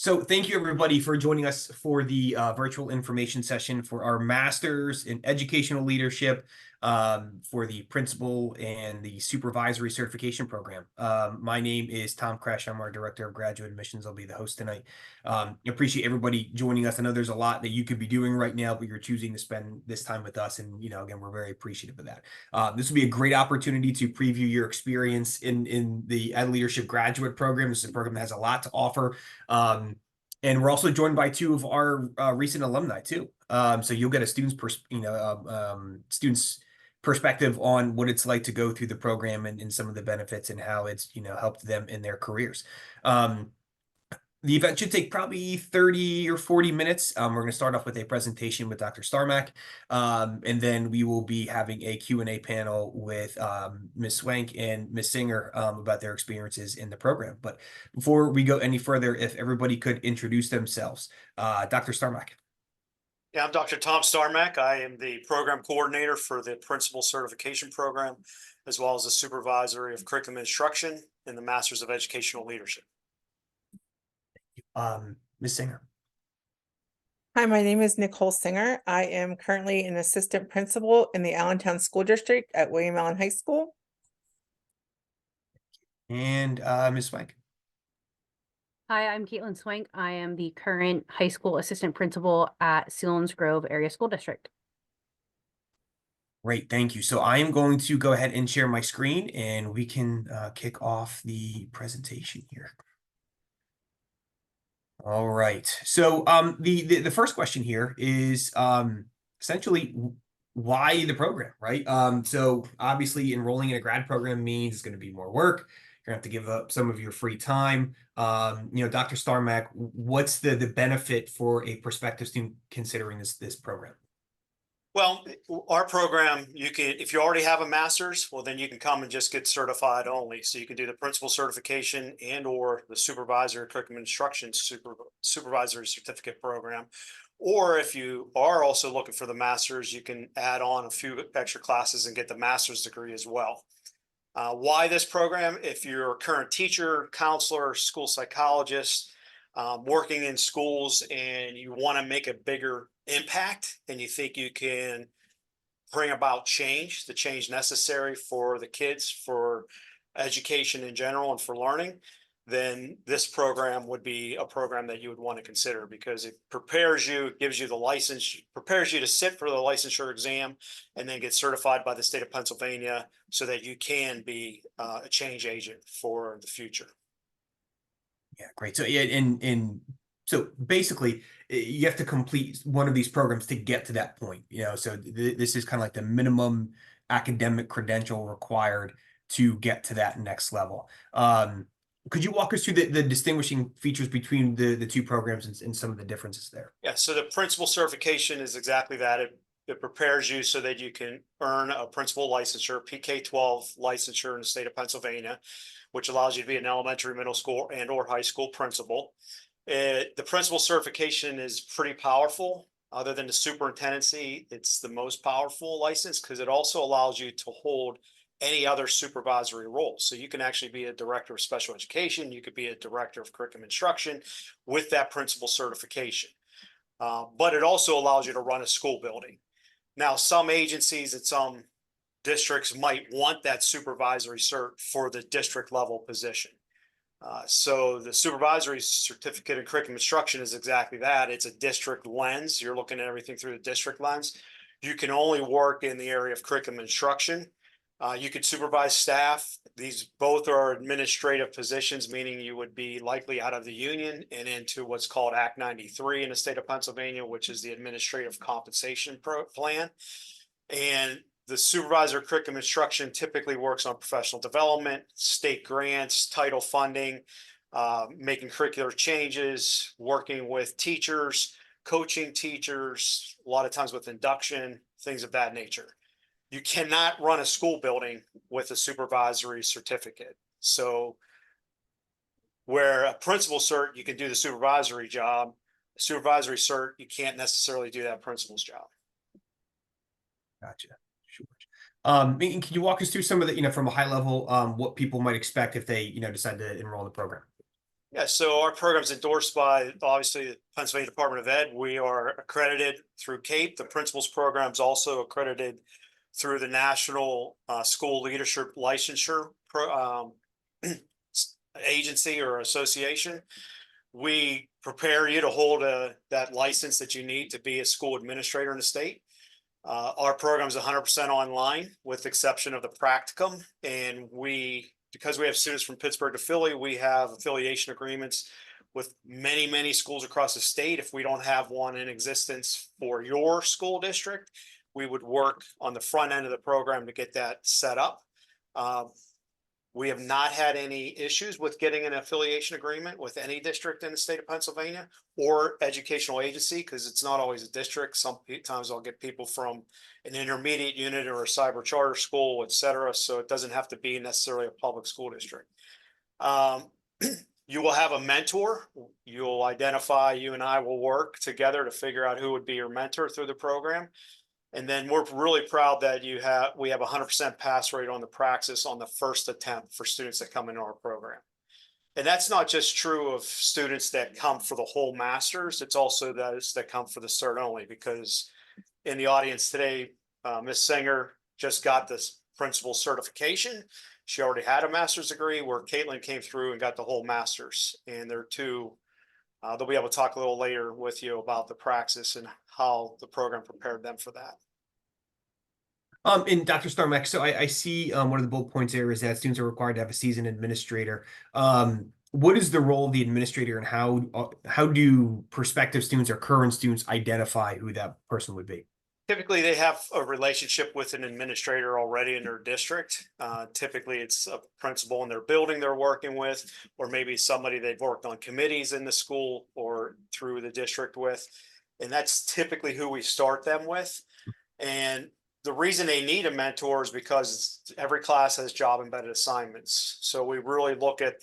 So thank you everybody for joining us for the virtual information session for our Masters in Educational Leadership for the Principal and the Supervisory Certification Program. My name is Tom Kresh. I'm our Director of Graduate Admissions. I'll be the host tonight. Appreciate everybody joining us. I know there's a lot that you could be doing right now, but you're choosing to spend this time with us. And, again, we're very appreciative of that. This will be a great opportunity to preview your experience in the Ed Leadership Graduate Program. This is a program that has a lot to offer. And we're also joined by two of our recent alumni too. So you'll get a student's perspective on what it's like to go through the program and some of the benefits and how it's helped them in their careers. The event should take probably 30 or 40 minutes. We're going to start off with a presentation with Dr. Starmack, and then we will be having a Q&A panel with Ms. Swank and Ms. Singer about their experiences in the program. But before we go any further, if everybody could introduce themselves. Dr. Starmack. Yeah, I'm Dr. Tom Starmack. I am the program coordinator for the Principal Certification Program, as well as the Supervisory of Curriculum Instruction in the Masters of Educational Leadership. Ms. Singer. Hi, my name is Nicole Singer. I am currently an assistant principal in the Allentown School District at William Allen High School. And Ms. Swank. Hi, I'm Caitlin Swank. I am the current high school assistant principal at Sealands Grove Area School District. Great, thank you. So I am going to go ahead and share my screen and we can kick off the presentation here. All right. So the first question here is essentially why the program, right? So obviously enrolling in a grad program means it's going to be more work. You're gonna have to give up some of your free time. Dr. Starmack, what's the benefit for a prospective student considering this program? Well, our program, you can, if you already have a master's, well, then you can come and just get certified only. So you can do the principal certification and or the supervisory curriculum instruction supervisory certificate program. Or if you are also looking for the master's, you can add on a few extra classes and get the master's degree as well. Why this program? If you're a current teacher, counselor, school psychologist, working in schools and you want to make a bigger impact and you think you can bring about change, the change necessary for the kids, for education in general and for learning, then this program would be a program that you would want to consider because it prepares you, it gives you the license, prepares you to sit for the licensure exam and then get certified by the state of Pennsylvania so that you can be a change agent for the future. Yeah, great. So yeah, and so basically you have to complete one of these programs to get to that point, so this is kind of like the minimum academic credential required to get to that next level. Could you walk us through the distinguishing features between the two programs and some of the differences there? Yeah, so the principal certification is exactly that. It prepares you so that you can earn a principal licensure, PK-12 licensure in the state of Pennsylvania, which allows you to be an elementary, middle school, and or high school principal. The principal certification is pretty powerful. Other than the superintendency, it's the most powerful license because it also allows you to hold any other supervisory role. So you can actually be a director of special education. You could be a director of curriculum instruction with that principal certification. But it also allows you to run a school building. Now, some agencies and some districts might want that supervisory cert for the district level position. So the supervisory certificate in curriculum instruction is exactly that. It's a district lens. You're looking at everything through the district lens. You can only work in the area of curriculum instruction. You could supervise staff. These both are administrative positions, meaning you would be likely out of the union and into what's called Act 93 in the state of Pennsylvania, which is the administrative compensation plan. And the supervisor of curriculum instruction typically works on professional development, state grants, title funding, making curricular changes, working with teachers, coaching teachers, a lot of times with induction, things of that nature. You cannot run a school building with a supervisory certificate. So where a principal cert, you can do the supervisory job, a supervisory cert, you can't necessarily do that principal's job. Gotcha. Sure. Can you walk us through some of the, from a high level, what people might expect if they, decide to enroll in the program? Yeah, so our program's endorsed by, obviously, the Pennsylvania Department of Ed. We are accredited through CAPE. The principal's program is also accredited through the National School Leadership Licensure Agency or Association. We prepare you to hold that license that you need to be a school administrator in the state. Our program is 100% online with the exception of the practicum. And because we have students from Pittsburgh to Philly, we have affiliation agreements with many, many schools across the state. If we don't have one in existence for your school district, we would work on the front end of the program to get that set up. We have not had any issues with getting an affiliation agreement with any district in the state of Pennsylvania or educational agency, because it's not always a district. Sometimes I'll get people from an intermediate unit or a cyber charter school, et cetera. So it doesn't have to be necessarily a public school district. You will have a mentor. You'll identify, you and I will work together to figure out who would be your mentor through the program. And then we're really proud that we have 100% pass rate on the praxis on the first attempt for students that come into our program. And that's not just true of students that come for the whole master's. It's also those that come for the cert only, because in the audience today, Ms. Singer just got this principal certification. She already had a master's degree, where Caitlin came through and got the whole master's. And they're two. They'll be able to talk a little later with you about the praxis and how the program prepared them for that. And Dr. Starmack, so I see one of the bullet points there is that students are required to have a seasoned administrator. What is the role of the administrator, and how do prospective students or current students identify who that person would be? Typically, they have a relationship with an administrator already in their district. Typically, it's a principal in their building they're working with, or maybe somebody they've worked on committees in the school or through the district with. And that's typically who we start them with. And the reason they need a mentor is because every class has job embedded assignments. So we really look at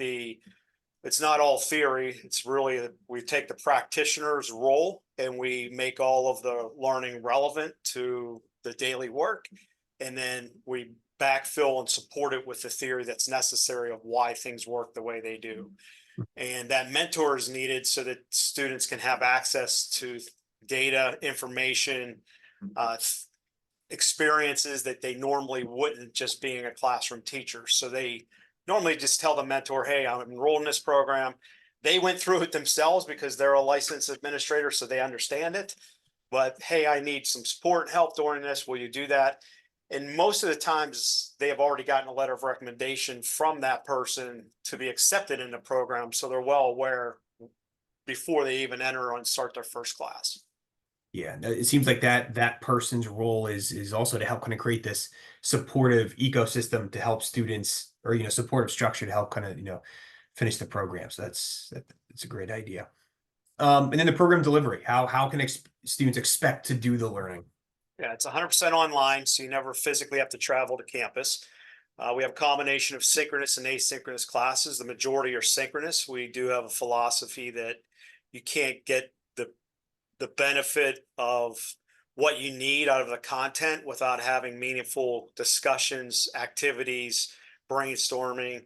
it's not all theory. It's really, we take the practitioner's role and we make all of the learning relevant to the daily work. And then we backfill and support it with the theory that's necessary of why things work the way they do. And that mentor is needed so that students can have access to data, information, experiences that they normally wouldn't, just being a classroom teacher. So they normally just tell the mentor, hey, I'm enrolled in this program. They went through it themselves because they're a licensed administrator, so they understand it. But hey, I need some support and help during this. Will you do that? And most of the times they have already gotten a letter of recommendation from that person to be accepted in the program. So they're well aware before they even enter and start their first class. Yeah, it seems like that person's role is also to help kind of create this supportive ecosystem to help students, or supportive structure to help kind of finish the program. So that's a great idea. And then the program delivery. How can students expect to do the learning? Yeah, it's 100% online, so you never physically have to travel to campus. We have a combination of synchronous and asynchronous classes. The majority are synchronous. We do have a philosophy that you can't get the benefit of what you need out of the content without having meaningful discussions, activities, brainstorming,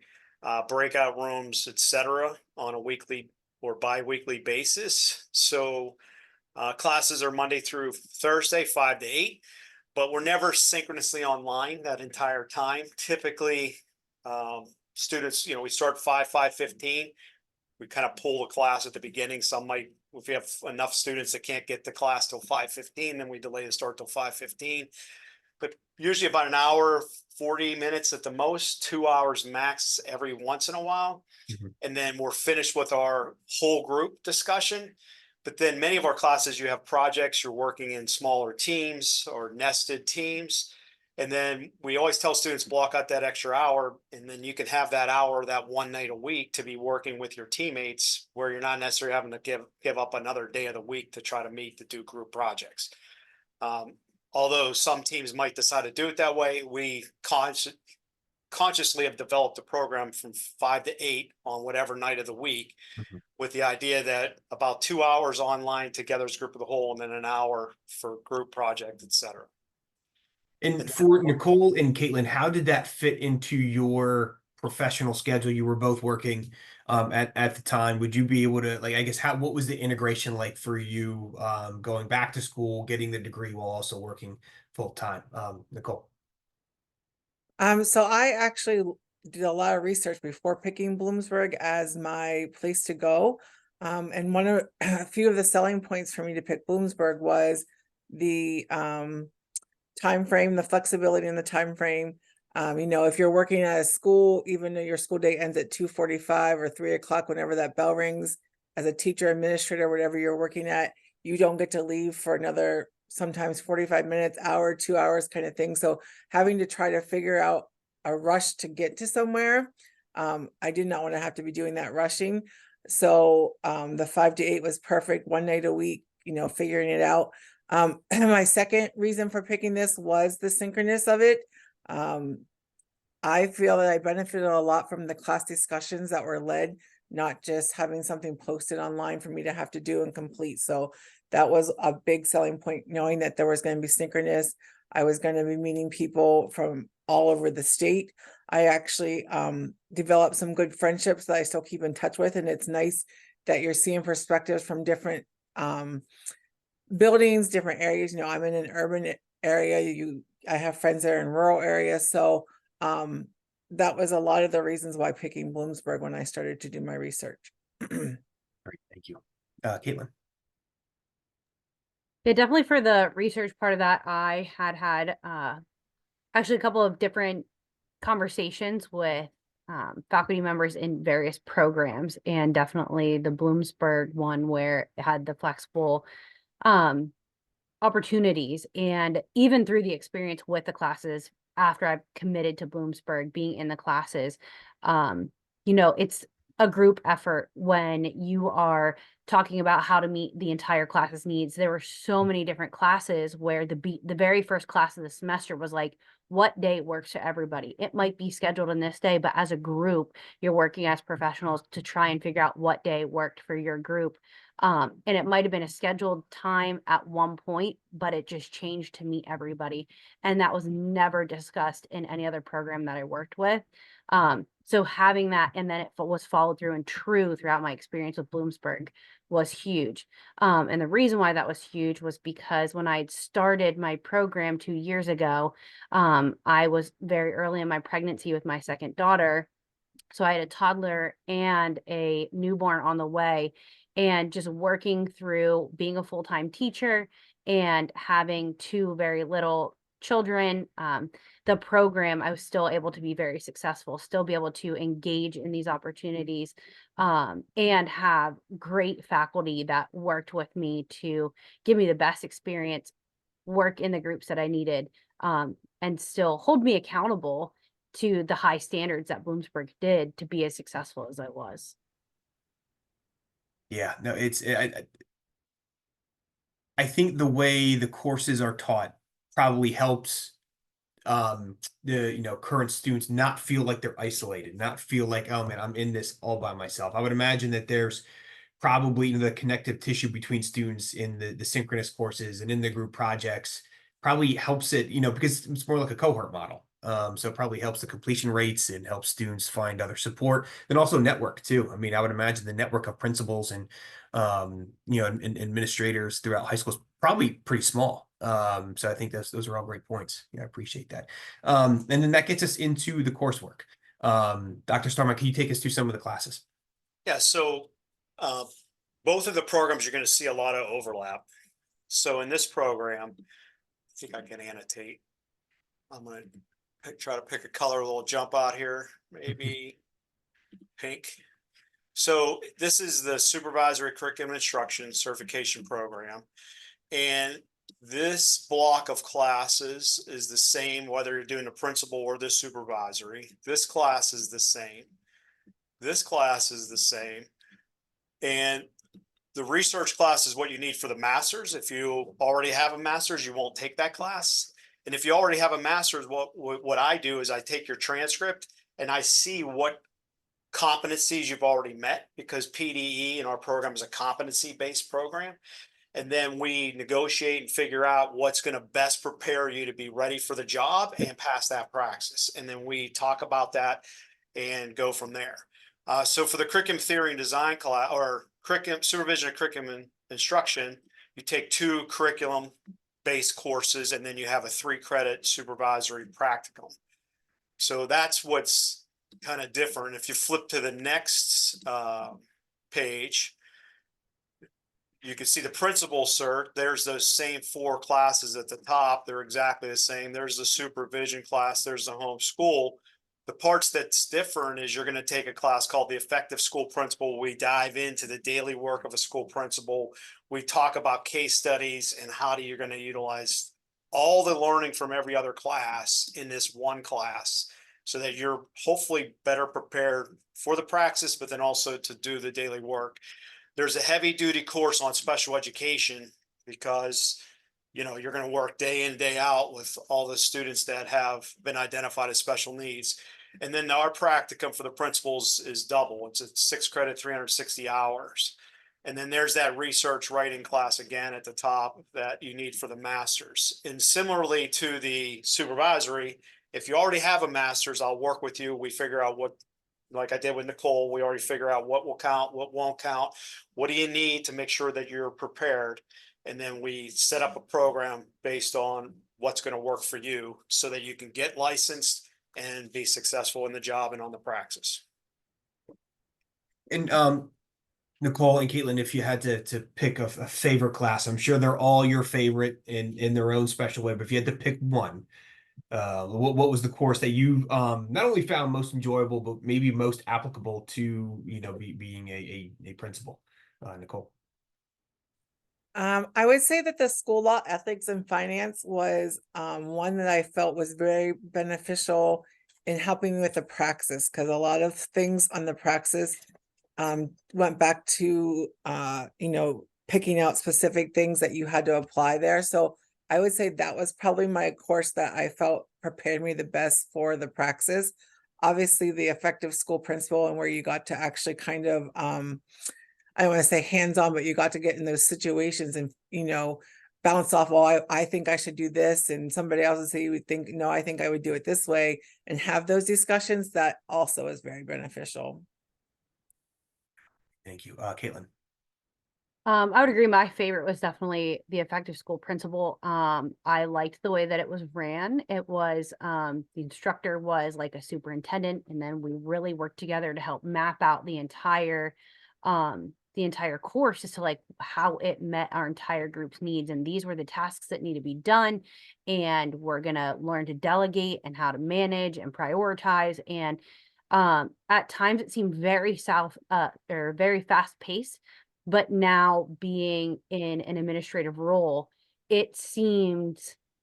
breakout rooms, etc., on a weekly or bi-weekly basis. So classes are Monday through Thursday, 5 to 8, but we're never synchronously online that entire time. Typically, students, we start 5:15. We kind of pull the class at the beginning. Some might, if we have enough students that can't get to class till 5:15, then we delay the start till 5:15. But usually about an hour, 40 minutes at the most, 2 hours max every once in a while. Mm-hmm. And then we're finished with our whole group discussion. But then many of our classes, you have projects, you're working in smaller teams or nested teams. And then we always tell students, block out that extra hour, and then you can have that hour, that one night a week, to be working with your teammates, where you're not necessarily having to give up another day of the week to try to meet to do group projects. Although some teams might decide to do it that way, we consciously have developed a program from 5 to 8 on whatever night of the week, Mm-hmm. with the idea that about 2 hours online together as group of the whole, and then an hour for group project, etc. And for Nicole and Caitlin, how did that fit into your professional schedule you were both working at the time. Would you be able to, like, I guess, what was the integration like for you going back to school, getting the degree while also working full time? Nicole. So I actually did a lot of research before picking Bloomsburg as my place to go. And one of a few of the selling points for me to pick Bloomsburg was the time frame, the flexibility in the time frame. If you're working at a school, even though your school day ends at 2:45 or 3 o'clock, whenever that bell rings, as a teacher, administrator, whatever you're working at, you don't get to leave for another sometimes 45 minutes, hour, 2 hours kind of thing. So having to try to figure out a rush to get to somewhere, I did not want to have to be doing that rushing. So the 5 to 8 was perfect, one night a week, figuring it out. My second reason for picking this was the synchronous of it. I feel that I benefited a lot from the class discussions that were led, not just having something posted online for me to have to do and complete. So that was a big selling point, knowing that there was going to be synchronous. I was going to be meeting people from all over the state. I actually developed some good friendships that I still keep in touch with. And it's nice that you're seeing perspectives from different buildings, different areas. I'm in an urban area. I have friends that are in rural areas. So that was a lot of the reasons why picking Bloomsburg when I started to do my research. Great, thank you. Caitlin. Yeah, definitely for the research part of that, I had actually a couple of different conversations with faculty members in various programs, and definitely the Bloomsburg one where it had the flexible opportunities. And even through the experience with the classes after I've committed to Bloomsburg, being in the classes, it's a group effort when you are talking about how to meet the entire class's needs. There were so many different classes where the very first class of the semester was like, what day works for everybody? It might be scheduled in this day, but as a group, you're working as professionals to try and figure out what day worked for your group. And it might have been a scheduled time at one point, but it just changed to meet everybody. And that was never discussed in any other program that I worked with. So having that, and then it was followed through and true throughout my experience with Bloomsburg, was huge. And the reason why that was huge was because when I started my program 2 years ago, I was very early in my pregnancy with my second daughter. So I had a toddler and a newborn on the way, and just working through being a full-time teacher and having 2 very little children, the program, I was still able to be very successful, still be able to engage in these opportunities, and have great faculty that worked with me to give me the best experience, work in the groups that I needed, and still hold me accountable to the high standards that Bloomsburg did to be as successful as I was. Yeah, no, I think the way the courses are taught probably helps the current students not feel like they're isolated, not feel like, oh man, I'm in this all by myself. I would imagine that there's probably the connective tissue between students in the synchronous courses and in the group projects probably helps it, because it's more like a cohort model. So it probably helps the completion rates and helps students find other support, and also network too. I mean, I would imagine the network of principals and and administrators throughout high school is probably pretty small. So I think those are all great points. Yeah, I appreciate that. And then that gets us into the coursework. Dr. Starman, can you take us through some of the classes? Yeah, so both of the programs, you're going to see a lot of overlap. So in this program, I think I can annotate. I'm going to try to pick a color, a little jump out here, maybe pink. So this is the Supervisory Curriculum Instruction Certification Program. And this block of classes is the same whether you're doing the principal or the supervisory. This class is the same. This class is the same. And the research class is what you need for the master's. If you already have a master's, you won't take that class. And if you already have a master's, what I do is I take your transcript and I see what competencies you've already met, because PDE in our program is a competency-based program. And then we negotiate and figure out what's going to best prepare you to be ready for the job and pass that praxis. And then we talk about that and go from there. So for the curriculum theory and design class, or curriculum supervision of curriculum and instruction, you take 2 curriculum based courses, and then you have a 3-credit supervisory practicum. So that's what's kind of different. If you flip to the next page, you can see the principal cert. There's those same 4 classes at the top. They're exactly the same. There's the supervision class. There's the homeschool. The parts that's different is you're going to take a class called the effective school principal. We dive into the daily work of a school principal. We talk about case studies and how you're going to utilize all the learning from every other class in this one class, so that you're hopefully better prepared for the praxis, but then also to do the daily work. There's a heavy duty course on special education, because you're going to work day in, day out with all the students that have been identified as special needs. And then our practicum for the principals is double. It's a 6-credit, 360 hours. And then there's that research writing class again at the top that you need for the master's. And similarly to the supervisory, if you already have a master's, I'll work with you. We figure out what, like I did with Nicole, we already figure out what will count, what won't count. What do you need to make sure that you're prepared? And then we set up a program based on what's going to work for you, so that you can get licensed and be successful in the job and on the praxis. And Nicole and Caitlin, if you had to pick a favorite class, I'm sure they're all your favorite in their own special way, but if you had to pick one, what was the course that you not only found most enjoyable, but maybe most applicable to being a principal? Nicole. I would say that the school law, ethics, and finance was one that I felt was very beneficial in helping me with the praxis, because a lot of things on the praxis went back to picking out specific things that you had to apply there. So I would say that was probably my course that I felt prepared me the best for the praxis. Obviously, the effective school principal, and where you got to actually kind of I don't want to say hands-on, but you got to get in those situations and, bounce off, well, I think I should do this. And somebody else would say, you would think, no, I think I would do it this way, and have those discussions. That also is very beneficial. Thank you. Caitlin. I would agree. My favorite was definitely the effective school principal. I liked the way that it was ran. It was, the instructor was like a superintendent, and then we really worked together to help map out the entire course as to like how it met our entire group's needs. And these were the tasks that need to be done. And we're going to learn to delegate and how to manage and prioritize. And at times it seemed very very fast paced, but now being in an administrative role, it seemed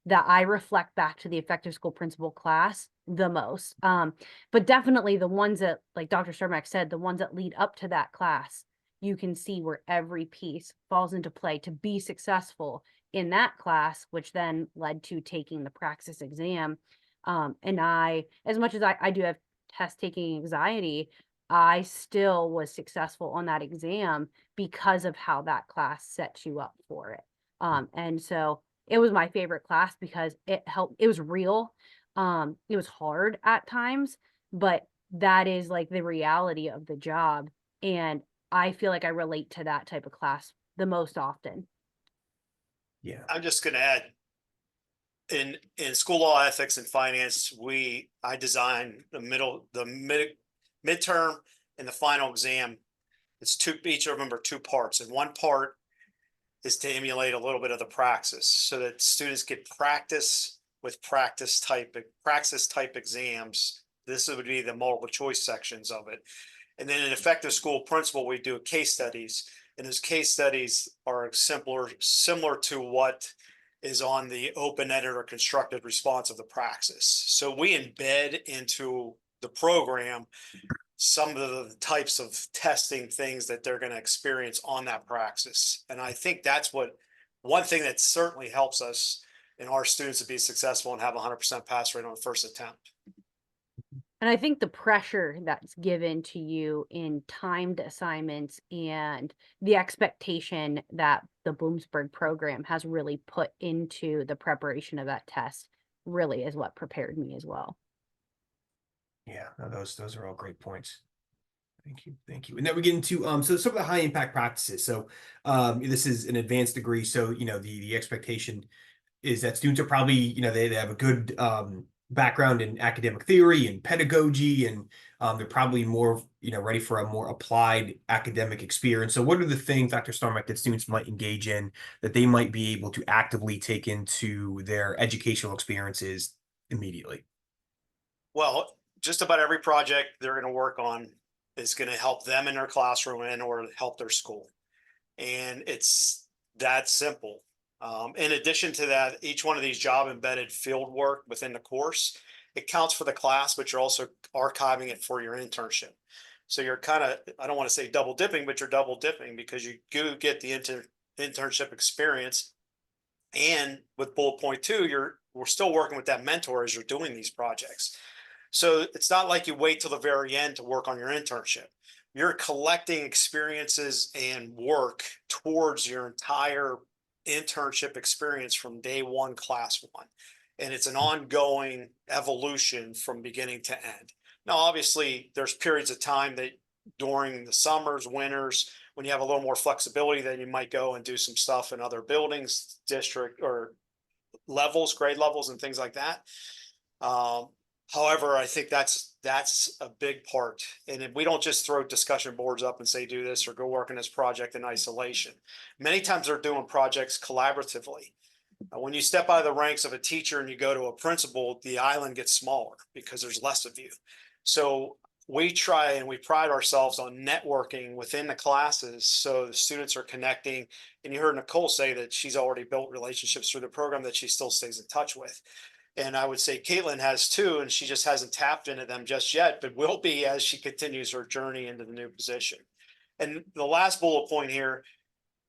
that I reflect back to the effective school principal class the most. But definitely the ones that, like Dr. Cermak said, the ones that lead up to that class, you can see where every piece falls into play to be successful in that class, which then led to taking the praxis exam. And I, as much as I do have test taking anxiety, I still was successful on that exam because of how that class sets you up for it. And so it was my favorite class because it helped. It was real. It was hard at times, but that is like the reality of the job. And I feel like I relate to that type of class the most often. Yeah. I'm just going to add, in school law, ethics, and finance, I designed the midterm and the final exam. It's each of them are 2 parts, and one part is to emulate a little bit of the praxis, so that students get practice with praxis type exams. This would be the multiple choice sections of it. And then in effective school principal, we do case studies, and those case studies are similar to what is on the open-ended or constructed response of the praxis. So we embed into the program some of the types of testing things that they're going to experience on that praxis. And I think that's one thing that certainly helps us and our students to be successful and have 100% pass rate on the first attempt. And I think the pressure that's given to you in timed assignments and the expectation that the Bloomsburg program has really put into the preparation of that test really is what prepared me as well. Yeah, no, those are all great points. Thank you, thank you. And then we get into so some of the high impact practices. So this is an advanced degree, so the expectation is that students are probably, they have a good background in academic theory and pedagogy, and they're probably more, ready for a more applied academic experience. So what are the things, Dr. Starmack, that students might engage in that they might be able to actively take into their educational experiences immediately? Well, just about every project they're going to work on is going to help them in their classroom and or help their school. And it's that simple. In addition to that, each one of these job embedded field work within the course, it counts for the class, but you're also archiving it for your internship. So you're kind of, I don't want to say double dipping, but you're double dipping because you do get the internship experience. And with bullet point 2, we're still working with that mentor as you're doing these projects. So it's not like you wait till the very end to work on your internship. You're collecting experiences and work towards your entire internship experience from day one, class one. And it's an ongoing evolution from beginning to end. Now, obviously, there's periods of time that during the summers, winters, when you have a little more flexibility, then you might go and do some stuff in other buildings, district or levels, grade levels, and things like that. However, I think that's a big part. And we don't just throw discussion boards up and say, do this or go work on this project in isolation. Many times they're doing projects collaboratively. When you step out of the ranks of a teacher and you go to a principal, the island gets smaller because there's less of you. So we try and we pride ourselves on networking within the classes so the students are connecting. And you heard Nicole say that she's already built relationships through the program that she still stays in touch with. And I would say Caitlin has too, and she just hasn't tapped into them just yet, but will be as she continues her journey into the new position. And the last bullet point here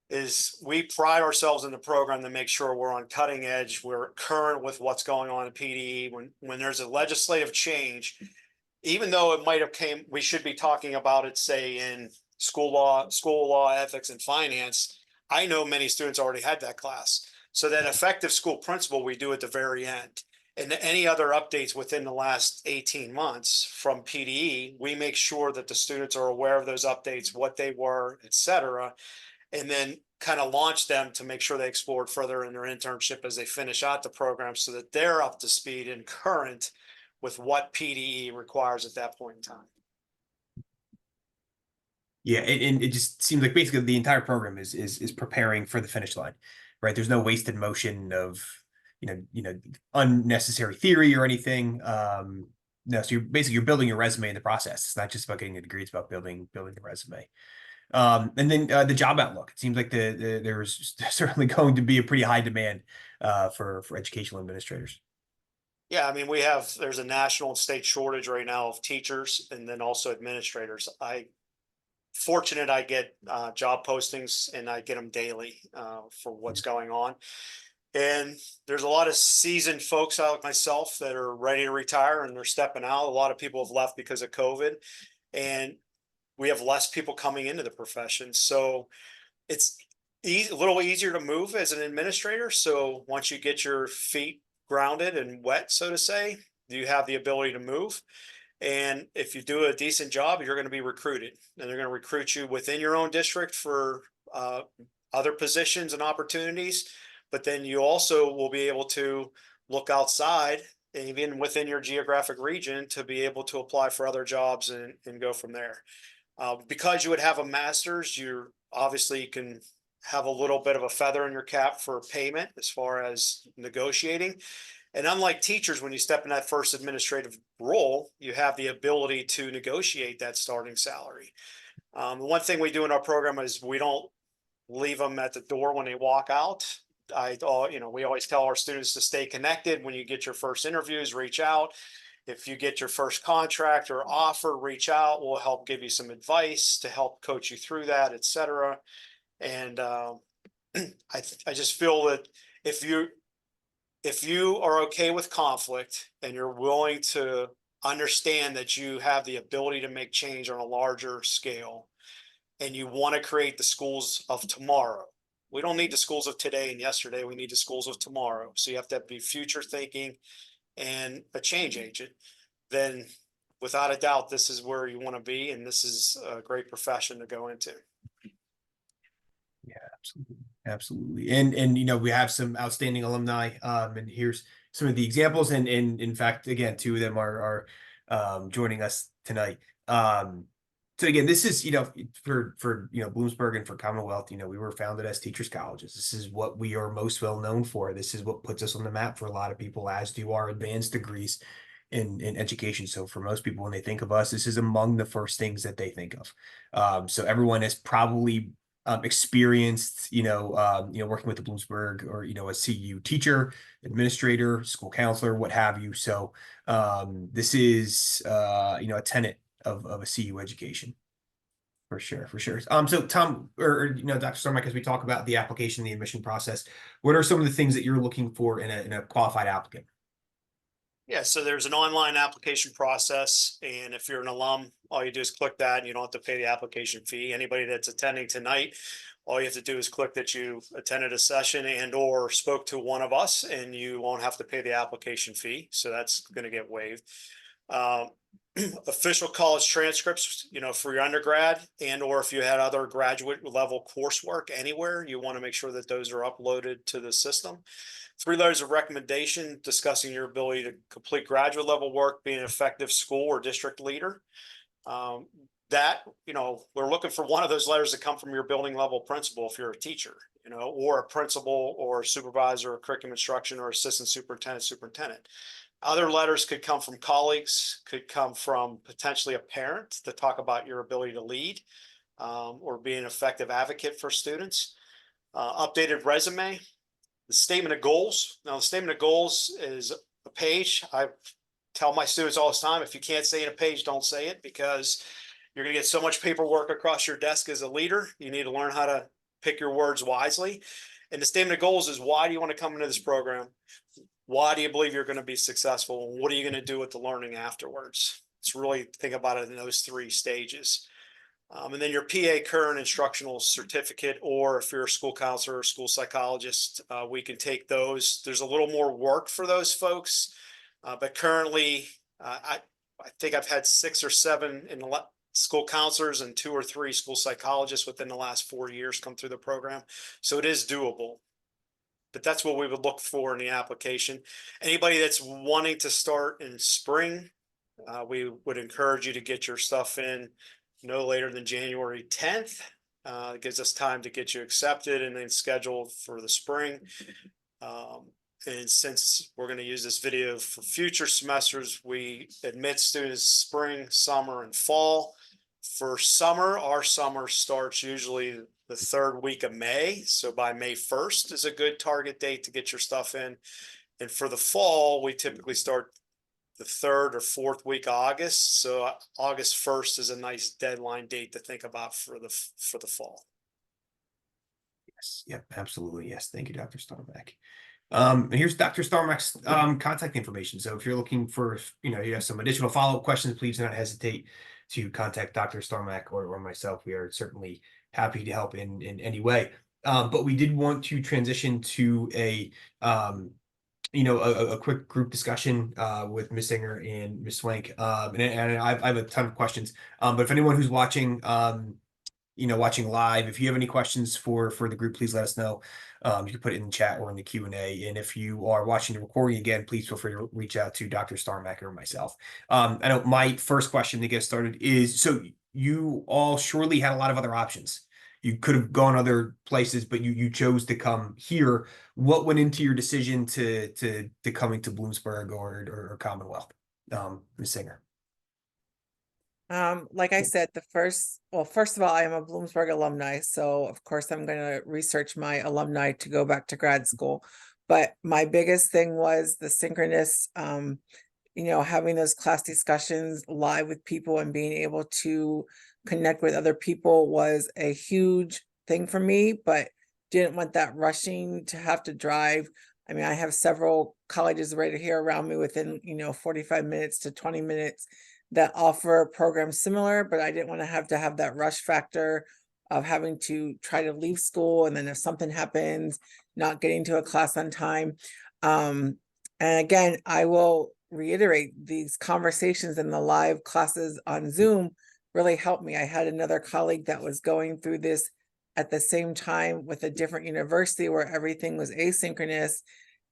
is we pride ourselves in the program to make sure we're on cutting edge, we're current with what's going on in PDE. When there's a legislative change, even though it might have we should be talking about it, say in school law, ethics, and finance. I know many students already had that class. So that effective school principal we do at the very end. And any other updates within the last 18 months from PDE, we make sure that the students are aware of those updates, what they were, et cetera, and then kind of launch them to make sure they explored further in their internship as they finish out the program so that they're up to speed and current with what PDE requires at that point in time. Yeah, and it just seems like basically the entire program is preparing for the finish line, right? There's no wasted motion of unnecessary theory or anything. No, so you're building your resume in the process. It's not just about getting a degree; it's about building the resume. And then the job outlook. It seems like there's certainly going to be a pretty high demand for educational administrators. Yeah, I mean, there's a national and state shortage right now of teachers and then also administrators. Fortunate I get job postings and I get them daily for what's going on. And there's a lot of seasoned folks out like myself that are ready to retire and they're stepping out. A lot of people have left because of COVID, and we have less people coming into the profession. So it's a little easier to move as an administrator. So once you get your feet grounded and wet, so to say, you have the ability to move. And if you do a decent job, you're going to be recruited, and they're going to recruit you within your own district for other positions and opportunities. But then you also will be able to look outside, even within your geographic region, to be able to apply for other jobs and go from there. Because you would have a master's, you obviously can have a little bit of a feather in your cap for payment as far as negotiating. And unlike teachers, when you step in that first administrative role, you have the ability to negotiate that starting salary. The one thing we do in our program is we don't leave them at the door when they walk out. We always tell our students to stay connected. When you get your first interviews, reach out. If you get your first contract or offer, reach out. We'll help give you some advice to help coach you through that, et cetera. And I just feel that if you are okay with conflict and you're willing to understand that you have the ability to make change on a larger scale and you want to create the schools of tomorrow. We don't need the schools of today and yesterday. We need the schools of tomorrow. So you have to be future thinking and a change agent. Then without a doubt, this is where you want to be, and this is a great profession to go into. Yeah, absolutely. Absolutely. And you know, we have some outstanding alumni. And here's some of the examples. And in fact, again, two of them are joining us tonight. So again, this is, you know, for you know, Bloomsburg and for Commonwealth, you know, we were founded as teachers colleges. This is what we are most well known for. This is what puts us on the map for a lot of people, as do our advanced degrees in education. So for most people, when they think of us, this is among the first things that they think of. So everyone has probably experienced, you know, working with the Bloomsburg, or, you know, a CU teacher, administrator, school counselor, what have you. So this is, you know, a tenet of a CU education. For sure, for sure. So Tom, or you know, Dr. Starmack, as we talk about the application, the admission process, what are some of the things that you're looking for in a qualified applicant? Yeah, so there's an online application process, and if you're an alum, all you do is click that and you don't have to pay the application fee. Anybody that's attending tonight, all you have to do is click that you attended a session and or spoke to one of us, and you won't have to pay the application fee. So that's going to get waived. Official college transcripts, you know, for your undergrad, and or if you had other graduate level coursework anywhere, you want to make sure that those are uploaded to the system. 3 letters of recommendation discussing your ability to complete graduate level work, being an effective school or district leader. That, you know, we're looking for one of those letters to come from your building level principal if you're a teacher, you know, or a principal or a supervisor or curriculum instruction or assistant superintendent. Other letters could come from colleagues, could come from potentially a parent to talk about your ability to lead, or be an effective advocate for students. Updated resume. The statement of goals. Now, the statement of goals is a page. I tell my students all the time, if you can't say it in a page, don't say it, because you're going to get so much paperwork across your desk as a leader. You need to learn how to pick your words wisely. And the statement of goals is, why do you want to come into this program? Why do you believe you're going to be successful? What are you going to do with the learning afterwards? It's really think about it in those 3 stages. And then your PA current instructional certificate, or if you're a school counselor or school psychologist, we can take those. There's a little more work for those folks, but currently I think I've had 6 or 7 in the school counselors and 2 or 3 school psychologists within the last 4 years come through the program. So it is doable, but that's what we would look for in the application. Anybody that's wanting to start in spring, we would encourage you to get your stuff in no later than January 10th. It gives us time to get you accepted and then scheduled for the spring. And since we're going to use this video for future semesters, we admit students spring, summer, and fall. For summer, our summer starts usually the 3rd week of May. So by May 1st is a good target date to get your stuff in. And for the fall, we typically start the 3rd or 4th week of August. So August 1st is a nice deadline date to think about for the fall. Yes, yep, absolutely. Yes, thank you, Dr. Starmack. And here's Dr. Starmack's contact information. So if you're looking for, you know, you have some additional follow-up questions, please do not hesitate to contact Dr. Starmack or myself. We are certainly happy to help in any way. But we did want to transition to a you know, a quick group discussion with Ms. Singer and Ms. Swank. And I have a ton of questions. But if anyone who's watching, you know, watching live, if you have any questions for the group, please let us know. You can put it in the chat or in the Q&A. And if you are watching the recording again, please feel free to reach out to Dr. Starmack or myself. I know my first question to get started is, so you all surely had a lot of other options. You could have gone other places, but you chose to come here. What went into your decision to coming to Bloomsburg or Commonwealth, Ms. Singer? Like I said, first of all, I am a Bloomsburg alumni, so of course I'm going to research my alumni to go back to grad school. But my biggest thing was the synchronous, you know, having those class discussions live with people and being able to connect with other people was a huge thing for me, but didn't want that rushing to have to drive. I mean, I have several colleges right here around me within, you know, 45 minutes to 20 minutes that offer programs similar, but I didn't want to have that rush factor of having to try to leave school. And then if something happens, not getting to a class on time. And again, I will reiterate, these conversations in the live classes on Zoom really helped me. I had another colleague that was going through this at the same time with a different university where everything was asynchronous,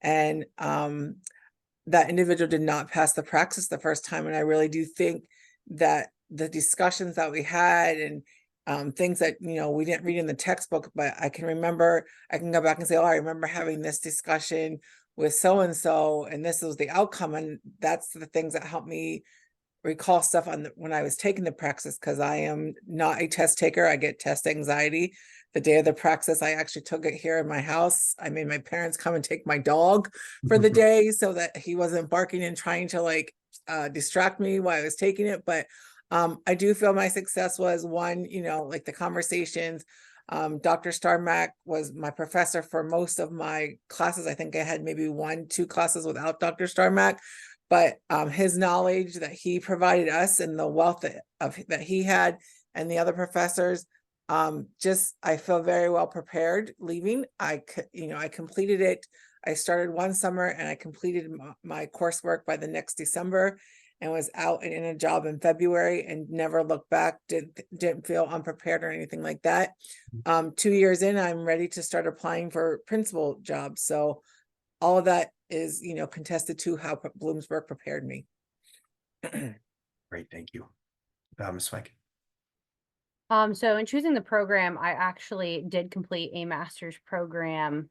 and that individual did not pass the praxis the first time. And I really do think that the discussions that we had, and things that, you know, we didn't read in the textbook, but I can remember, I can go back and say, oh, I remember having this discussion with so-and-so, and this was the outcome. And that's the things that helped me recall stuff when I was taking the praxis, because I am not a test taker. I get test anxiety. The day of the praxis, I actually took it here in my house. I made my parents come and take my dog for the day so that he wasn't barking and trying to like distract me while I was taking it. But I do feel my success was, one, you know, like the conversations. Dr. Starmack was my professor for most of my classes. I think I had maybe 1-2 classes without Dr. Starmack, but his knowledge that he provided us and the wealth that he had and the other professors, just, I feel very well prepared leaving. I completed it. I started one summer and I completed my coursework by the next December, and was out and in a job in February, and never looked back. Didn't feel unprepared or anything like that. 2 years in, I'm ready to start applying for principal jobs. So all of that is, you know, contested to how Bloomsburg prepared me. Great, thank you. Ms. Swank. So in choosing the program, I actually did complete a master's program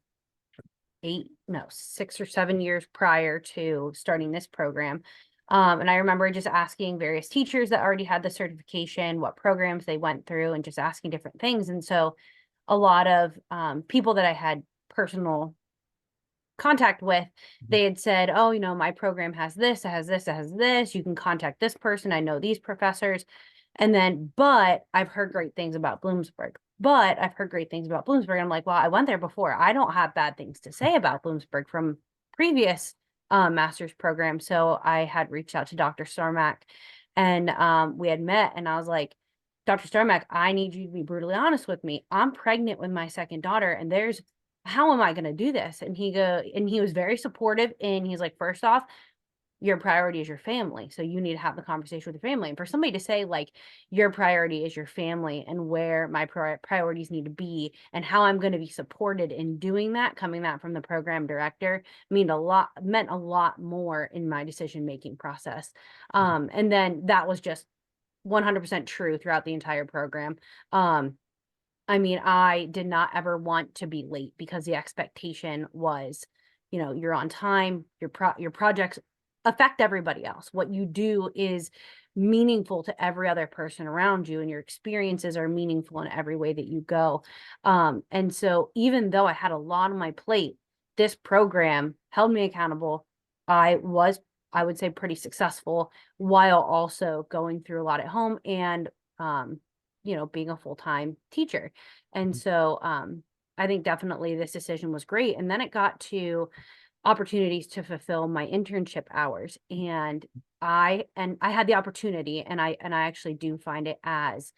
6 or 7 years prior to starting this program. And I remember just asking various teachers that already had the certification, what programs they went through, and just asking different things. And so a lot of people that I had personal contact with, they had said, oh, you know, my program has this, it has this, it has this, you can contact this person, I know these professors. And then, but I've heard great things about Bloomsburg. I'm like, well, I went there before. I don't have bad things to say about Bloomsburg from previous master's program. So I had reached out to Dr. Starmack, and we had met, and I was like, Dr. Starmack, I need you to be brutally honest with me. I'm pregnant with my second daughter, and how am I going to do this? And he was very supportive, and he's like, first off, your priority is your family. So you need to have the conversation with your family. And for somebody to say like, your priority is your family, and where my priorities need to be, and how I'm going to be supported in doing that, coming that from the program director, meant a lot more in my decision-making process. And then that was just 100% true throughout the entire program. I mean, I did not ever want to be late, because the expectation was, you know, you're on time, your projects affect everybody else. What you do is meaningful to every other person around you, and your experiences are meaningful in every way that you go. And so even though I had a lot on my plate, this program held me accountable. I would say pretty successful, while also going through a lot at home, and you know, being a full-time teacher. And so I think definitely this decision was great. And then it got to opportunities to fulfill my internship hours, and I had the opportunity, and I actually do find it as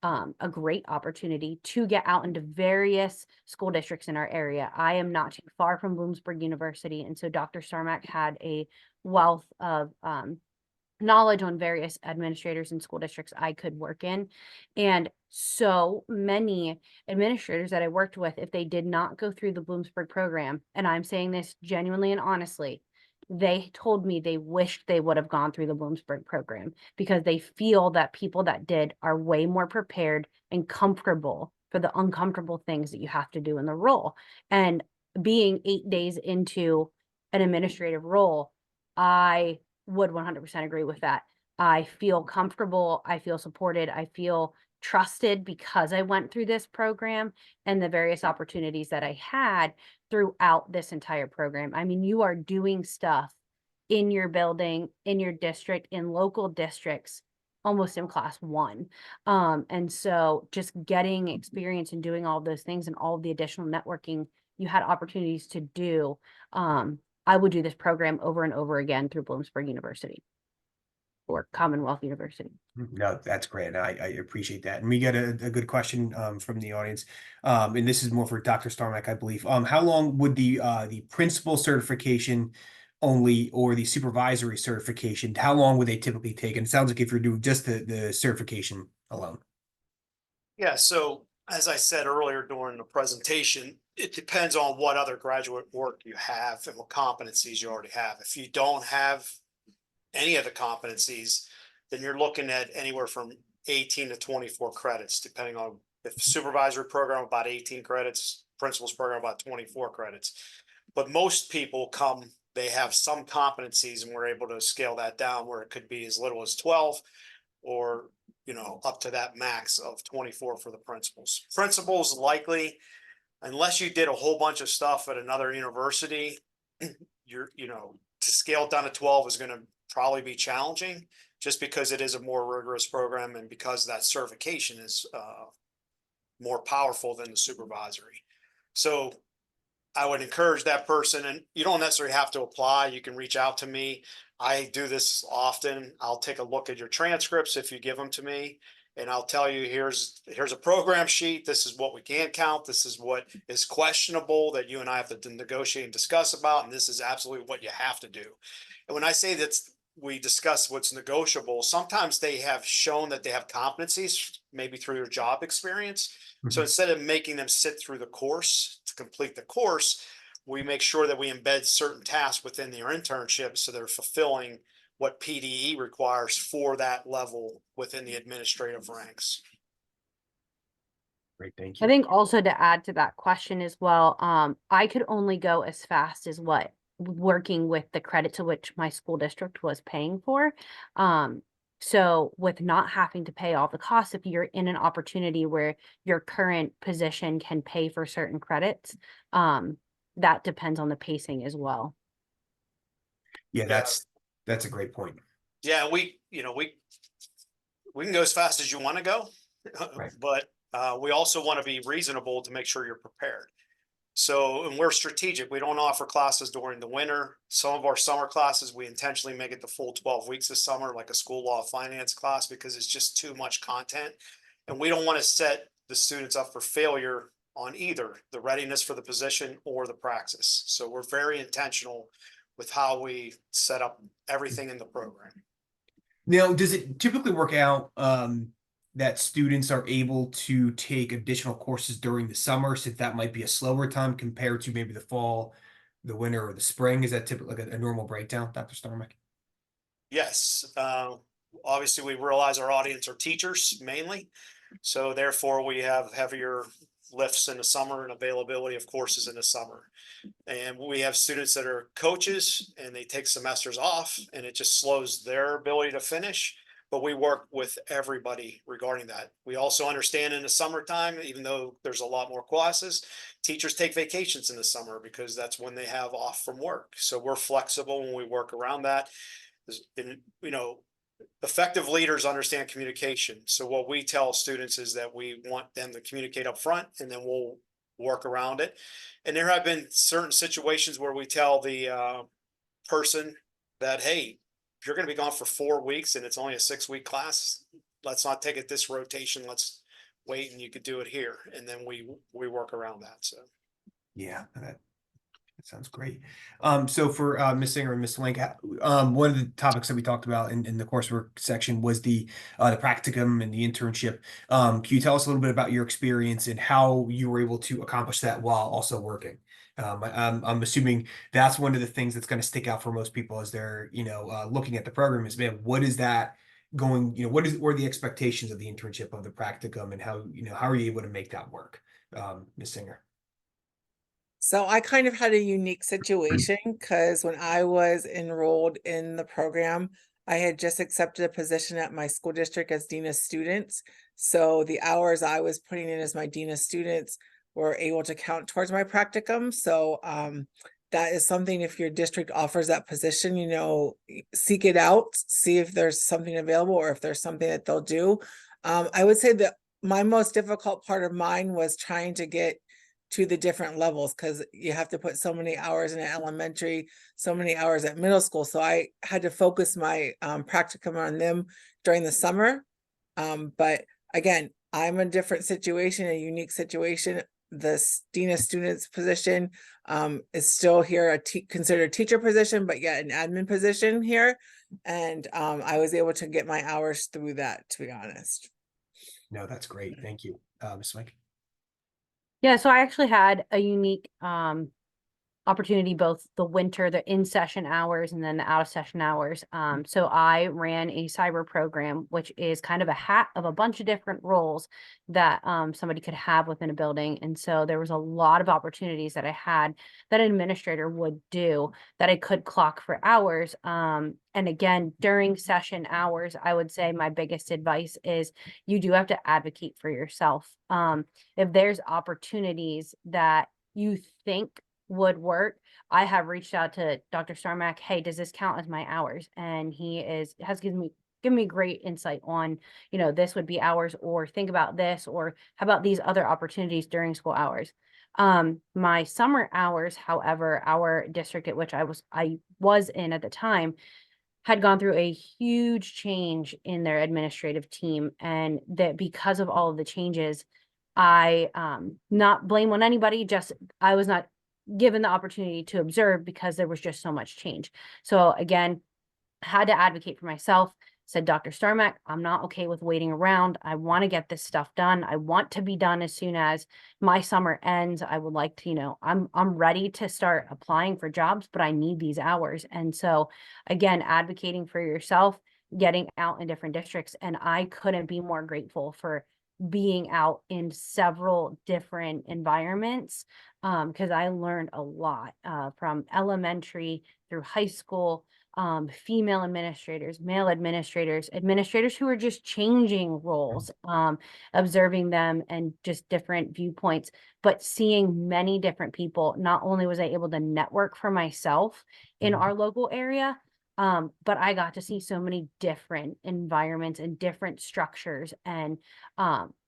a great opportunity to get out into various school districts in our area. I am not too far from Bloomsburg University, and so Dr. Starmack had a wealth of knowledge on various administrators and school districts I could work in. And so many administrators that I worked with, if they did not go through the Bloomsburg program, and I'm saying this genuinely and honestly, they told me they wished they would have gone through the Bloomsburg program, because they feel that people that did are way more prepared and comfortable for the uncomfortable things that you have to do in the role. And being 8 days into an administrative role, I would 100% agree with that. I feel comfortable, I feel supported, I feel trusted, because I went through this program and the various opportunities that I had throughout this entire program. I mean, you are doing stuff in your building, in your district, in local districts, almost in class 1. And so just getting experience and doing all those things, and all the additional networking you had opportunities to do, I would do this program over and over again through Bloomsburg University or Commonwealth University. No, that's great. I appreciate that. And we get a good question from the audience. And this is more for Dr. Starmack, I believe. How long would the principal certification only or the supervisory certification, how long would they typically take? And it sounds like if you're doing just the certification alone. Yeah, so as I said earlier during the presentation, it depends on what other graduate work you have and what competencies you already have. If you don't have any of the competencies, then you're looking at anywhere from 18 to 24 credits, depending on if supervisory program about 18 credits, principals program about 24 credits. But most people come, they have some competencies, and we're able to scale that down where it could be as little as 12 or up to that max of 24 for the principals. Principals likely, unless you did a whole bunch of stuff at another university, to scale it down to 12 is going to probably be challenging, just because it is a more rigorous program and because that certification is more powerful than the supervisory. So I would encourage that person, and you don't necessarily have to apply. You can reach out to me. I do this often. I'll take a look at your transcripts if you give them to me, and I'll tell you, here's a program sheet. This is what we can count. This is what is questionable that you and I have to negotiate and discuss about. And this is absolutely what you have to do. And when I say that we discuss what's negotiable, sometimes they have shown that they have competencies, maybe through their job experience. So instead of making them sit through the course to complete the course, we make sure that we embed certain tasks within their internship so they're fulfilling what PDE requires for that level within the administrative ranks. Great, thank you. I think also to add to that question as well, I could only go as fast as what working with the credit to which my school district was paying for. So with not having to pay all the costs, if you're in an opportunity where your current position can pay for certain credits, that depends on the pacing as well. Yeah, that's a great point. Yeah, we can go as fast as you want to go, Right. but we also want to be reasonable to make sure you're prepared. So, and we're strategic. We don't offer classes during the winter. Some of our summer classes, we intentionally make it the full 12 weeks this summer, like a school law finance class, because it's just too much content. And we don't want to set the students up for failure on either the readiness for the position or the praxis. So we're very intentional with how we set up everything in the program. Now, does it typically work out that students are able to take additional courses during the summer, since that might be a slower time compared to maybe the fall, the winter, or the spring? Is that typically like a normal breakdown, Dr. Starmick? Yes. Obviously, we realize our audience are teachers mainly. So therefore, we have heavier lifts in the summer and availability of courses in the summer. And we have students that are coaches and they take semesters off, and it just slows their ability to finish. But we work with everybody regarding that. We also understand in the summertime, even though there's a lot more classes, teachers take vacations in the summer because that's when they have off from work. So we're flexible when we work around that. And, effective leaders understand communication. So what we tell students is that we want them to communicate up front, and then we'll work around it. And there have been certain situations where we tell the person that, hey, if you're going to be gone for 4 weeks and it's only a 6-week class, let's not take it this rotation. Let's wait, and you could do it here. And then we work around that. So Yeah, that sounds great. So for Ms. Singer and Ms. Link, one of the topics that we talked about in the coursework section was the practicum and the internship. Can you tell us a little bit about your experience and how you were able to accomplish that while also working? I'm assuming that's one of the things that's going to stick out for most people as they're, looking at the program is, man, what is that going, what are the expectations of the internship, of the practicum, and how are you able to make that work? Ms. Singer. So I kind of had a unique situation because when I was enrolled in the program, I had just accepted a position at my school district as Dean of Students. So the hours I was putting in as my Dean of Students were able to count towards my practicum. So that is something, if your district offers that position, seek it out, see if there's something available or if there's something that they'll do. I would say that my most difficult part of mine was trying to get to the different levels, because you have to put so many hours in elementary, so many hours at middle school. So I had to focus my practicum on them during the summer. But again, I'm a different situation, a unique situation. Dean of Students position is still here, considered a teacher position, but yet an admin position here. And I was able to get my hours through that, to be honest. No, that's great. Thank you. Ms. Mike? Yeah, so I actually had a unique opportunity, both the winter, the in-session hours, and then the out-of-session hours. So I ran a cyber program, which is kind of a hat of a bunch of different roles that somebody could have within a building. And so there was a lot of opportunities that I had that an administrator would do that I could clock for hours. And again, during session hours, I would say my biggest advice is you do have to advocate for yourself. If there's opportunities that you think would work, I have reached out to Dr. Starmack. Hey, does this count as my hours? And he has given me great insight on, this would be hours, or think about this, or how about these other opportunities during school hours. My summer hours, however, our district at which I was in at the time had gone through a huge change in their administrative team, and that because of all of the changes, I not blame on anybody, just I was not given the opportunity to observe because there was just so much change. So again, had to advocate for myself, said, Dr. Starmack, I'm not okay with waiting around. I want to get this stuff done. I want to be done as soon as my summer ends. I would like to, I'm ready to start applying for jobs, but I need these hours. And so again, advocating for yourself, getting out in different districts. And I couldn't be more grateful for being out in several different environments, because I learned a lot from elementary through high school, female administrators, male administrators, administrators who are just changing roles, observing them and just different viewpoints, but seeing many different people. Not only was I able to network for myself in our local area, but I got to see so many different environments and different structures, and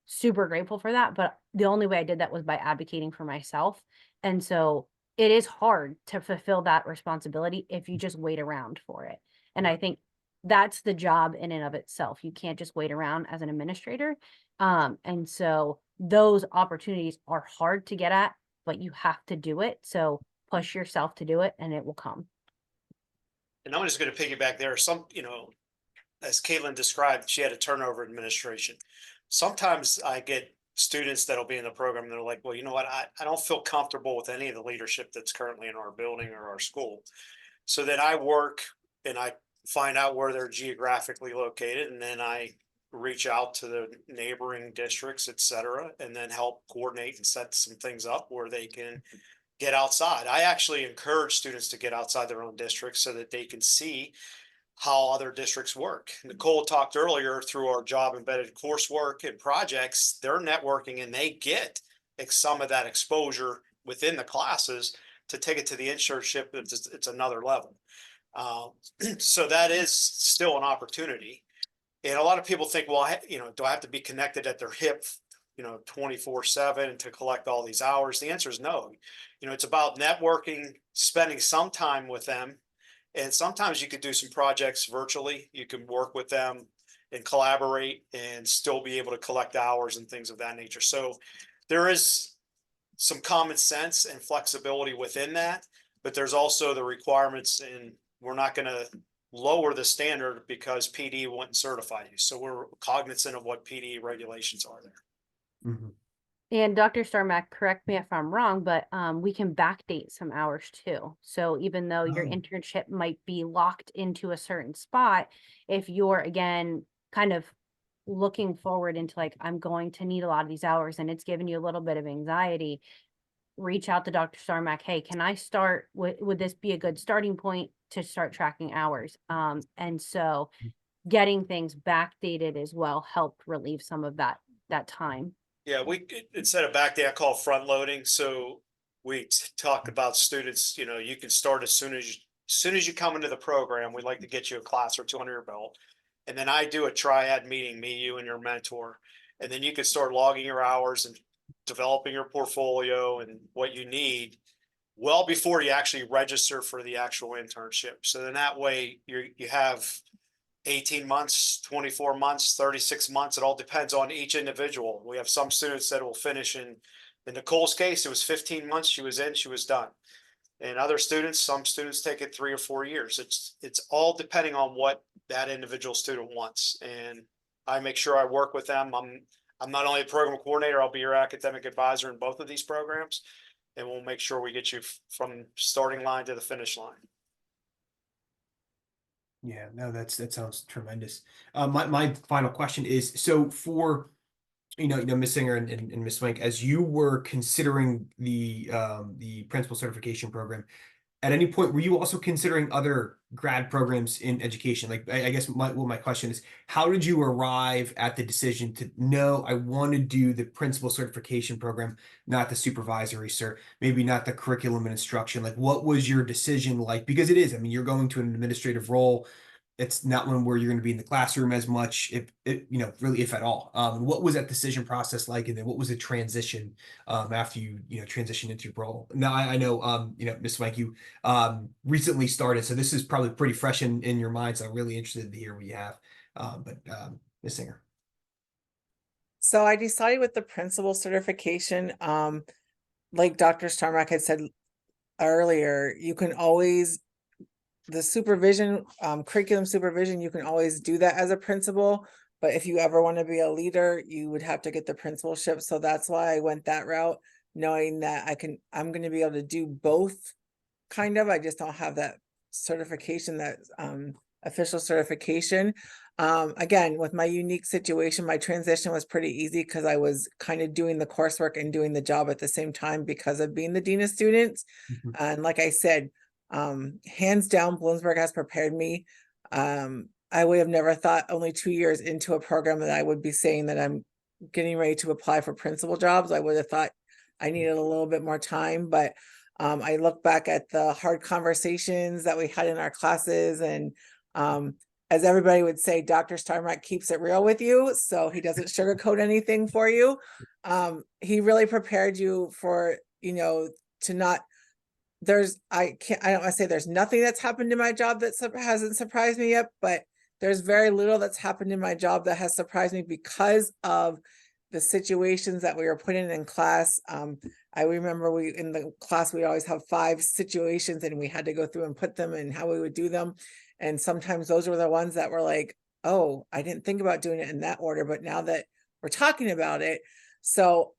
super grateful for that. But the only way I did that was by advocating for myself. And so it is hard to fulfill that responsibility if you just wait around for it. And I think that's the job in and of itself. You can't just wait around as an administrator. And so those opportunities are hard to get at, but you have to do it. So push yourself to do it and it will come. And I'm just going to piggyback there. As Caitlin described, she had a turnover administration. Sometimes I get students that'll be in the program and they're like, well, you know what? I don't feel comfortable with any of the leadership that's currently in our building or our school. So then I work and I find out where they're geographically located. And then I reach out to the neighboring districts, et cetera, and then help coordinate and set some things up where they can get outside. I actually encourage students to get outside their own districts so that they can see how other districts work. Nicole talked earlier through our job embedded coursework and projects, they're networking and they get some of that exposure within the classes to take it to the internship. It's another level. So that is still an opportunity. And a lot of people think, well, do I have to be connected at their hip, 24/7 to collect all these hours? The answer is no. It's about networking, spending some time with them. And sometimes you could do some projects virtually. You can work with them and collaborate and still be able to collect hours and things of that nature. So there is some common sense and flexibility within that, but there's also the requirements, and we're not going to lower the standard because PD wouldn't certify you. So we're cognizant of what PD regulations are there. Mm-hmm. And Dr. Starmack, correct me if I'm wrong, but we can backdate some hours too. So even though your internship might be locked into a certain spot, if you're, again, kind of looking forward into like, I'm going to need a lot of these hours and it's giving you a little bit of anxiety, reach out to Dr. Starmack. Hey, can I start? Would this be a good starting point to start tracking hours? And so getting things backdated as well helped relieve some of that time. Yeah, instead of back day, I call front loading. So we talk about students, you can start as soon as you come into the program. We'd like to get you a class or two under your belt. And then I do a triad meeting, me, you, and your mentor. And then you can start logging your hours and developing your portfolio and what you need well before you actually register for the actual internship. So then that way you have 18 months, 24 months, 36 months. It all depends on each individual. We have some students that will finish in In Nicole's case, it was 15 months. She was in, she was done. And other students, some students take it 3 or 4 years. It's all depending on what that individual student wants. And I make sure I work with them. I'm not only a program coordinator, I'll be your academic advisor in both of these programs. And we'll make sure we get you from starting line to the finish line. Yeah, no, that sounds tremendous. My final question is, so for, Ms. Singer and Ms. Swank, as you were considering the principal certification program, at any point were you also considering other grad programs in education? Like, I guess my question is, how did you arrive at the decision to, no, I want to do the principal certification program, not the supervisory, sir, maybe not the curriculum and instruction? Like, what was your decision like? Because it is, I mean, you're going to an administrative role. It's not one where you're going to be in the classroom as much, if really, if at all. What was that decision process like, and then what was the transition after you transitioned into your role? Now I know Ms. Swank, you recently started, so this is probably pretty fresh in your mind. So I'm really interested to hear what you have. But Ms. Singer. So I decided with the principal certification, like Dr. Starmack had said earlier, you can always, the supervision, curriculum supervision, you can always do that as a principal. But if you ever want to be a leader, you would have to get the principalship. So that's why I went that route, knowing that I'm going to be able to do both. Kind of, I just don't have that certification, that official certification. Again, with my unique situation, my transition was pretty easy because I was kind of doing the coursework and doing the job at the same time because of being the dean of students. And like I said, hands down, Bloomsburg has prepared me. I would have never thought only 2 years into a program that I would be saying that I'm getting ready to apply for principal jobs. I would have thought I needed a little bit more time, but I look back at the hard conversations that we had in our classes, and as everybody would say, Dr. Starmack keeps it real with you, so he doesn't sugarcoat anything for you. He really prepared you for, to not, I don't want to say there's nothing that's happened in my job that hasn't surprised me yet, but there's very little that's happened in my job that has surprised me because of the situations that we were put in class. I remember in the class, we always have 5 situations and we had to go through and put them and how we would do them. And sometimes those were the ones that were like, oh, I didn't think about doing it in that order, but now that we're talking about it. So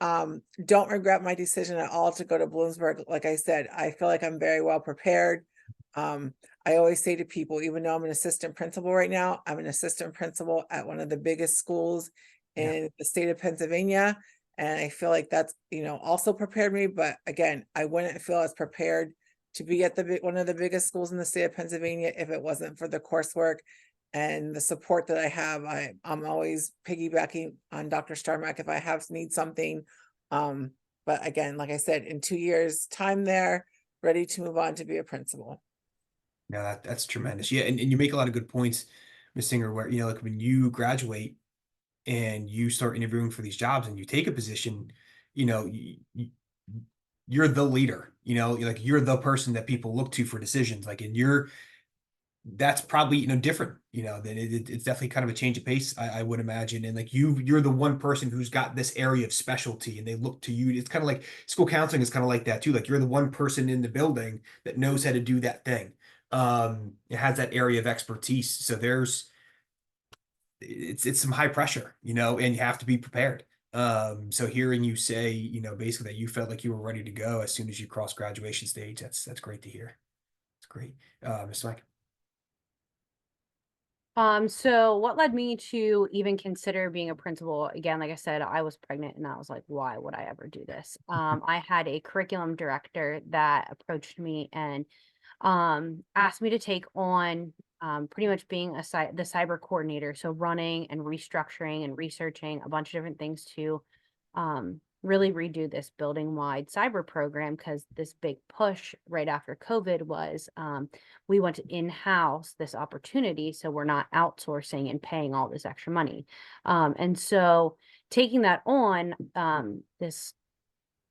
don't regret my decision at all to go to Bloomsburg. Like I said, I feel like I'm very well prepared. I always say to people, even though I'm an assistant principal right now, I'm an assistant principal at one of the biggest schools in the state of Pennsylvania. And I feel like that's, also prepared me. But again, I wouldn't feel as prepared to be at one of the biggest schools in the state of Pennsylvania if it wasn't for the coursework and the support that I have. I'm always piggybacking on Dr. Starmack if I need something. But again, like I said, in 2 years time there, ready to move on to be a principal. Yeah, that's tremendous. Yeah, and you make a lot of good points, Ms. Singer, where like when you graduate and you start interviewing for these jobs and you take a position, you're the leader, you're the person that people look to for decisions. Like, and that's probably, different, that it's definitely kind of a change of pace, I would imagine. And like you're the one person who's got this area of specialty and they look to you. It's kind of like school counseling is kind of like that too. Like you're the one person in the building that knows how to do that thing. It has that area of expertise. So it's some high pressure, and you have to be prepared. So hearing you say, basically that you felt like you were ready to go as soon as you crossed graduation stage, that's great to hear. It's great. Ms. Mike. So what led me to even consider being a principal? Again, like I said, I was pregnant and I was like, why would I ever do this? I had a curriculum director that approached me and asked me to take on pretty much being the cyber coordinator. So running and restructuring and researching a bunch of different things to really redo this building wide cyber program, because this big push right after COVID was we want to in-house this opportunity. So we're not outsourcing and paying all this extra money. And so taking that on, this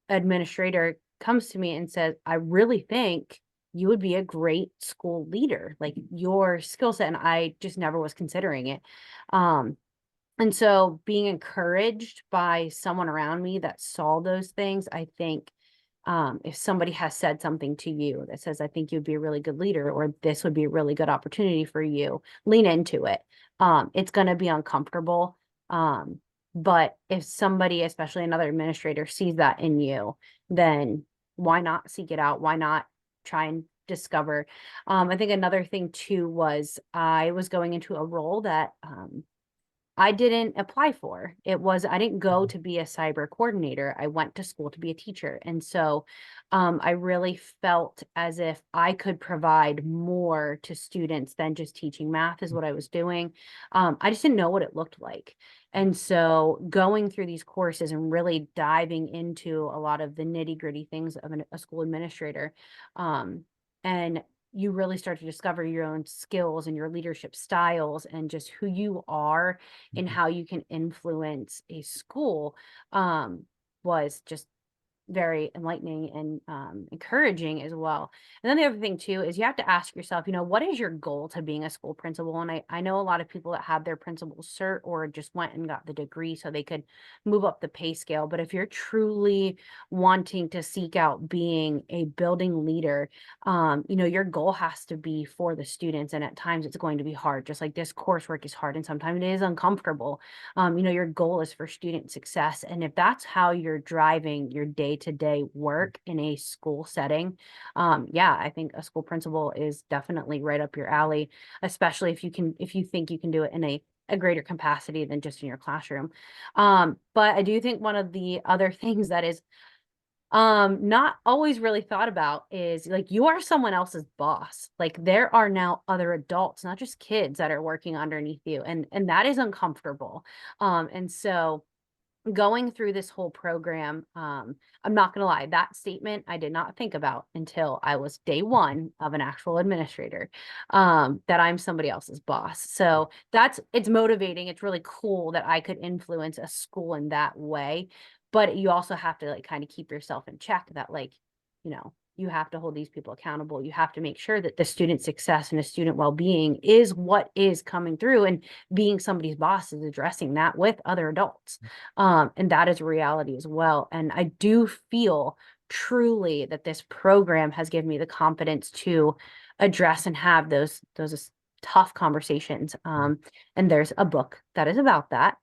administrator comes to me and says, I really think you would be a great school leader, like your skill set. And I just never was considering it. And so being encouraged by someone around me that saw those things, I think if somebody has said something to you that says, I think you'd be a really good leader, or this would be a really good opportunity for you, lean into it. It's going to be uncomfortable. But if somebody, especially another administrator, sees that in you, then why not seek it out? Why not try and discover? I think another thing too was I was going into a role that I didn't apply for. I didn't go to be a cyber coordinator. I went to school to be a teacher. And so I really felt as if I could provide more to students than just teaching math is what I was doing. I just didn't know what it looked like. And so going through these courses and really diving into a lot of the nitty gritty things of a school administrator, and you really start to discover your own skills and your leadership styles and just who you are and how you can influence a school, was just very enlightening and encouraging as well. And then the other thing too is you have to ask yourself, what is your goal to being a school principal? And I know a lot of people that have their principal cert or just went and got the degree so they could move up the pay scale. But if you're truly wanting to seek out being a building leader, your goal has to be for the students. And at times it's going to be hard, just like this coursework is hard and sometimes it is uncomfortable. Your goal is for student success. And if that's how you're driving your day-to-day work in a school setting, I think a school principal is definitely right up your alley, especially if you think you can do it in a greater capacity than just in your classroom. But I do think one of the other things that is not always really thought about is like you are someone else's boss. Like there are now other adults, not just kids, that are working underneath you, and that is uncomfortable. And so going through this whole program, I'm not gonna lie, that statement I did not think about until I was day one of an actual administrator, that I'm somebody else's boss. So it's motivating. It's really cool that I could influence a school in that way. But you also have to like kind of keep yourself in check that you have to hold these people accountable. You have to make sure that the student success and the student well-being is what is coming through, and being somebody's boss is addressing that with other adults. And that is a reality as well. And I do feel truly that this program has given me the confidence to address and have those tough conversations. And there's a book that is about that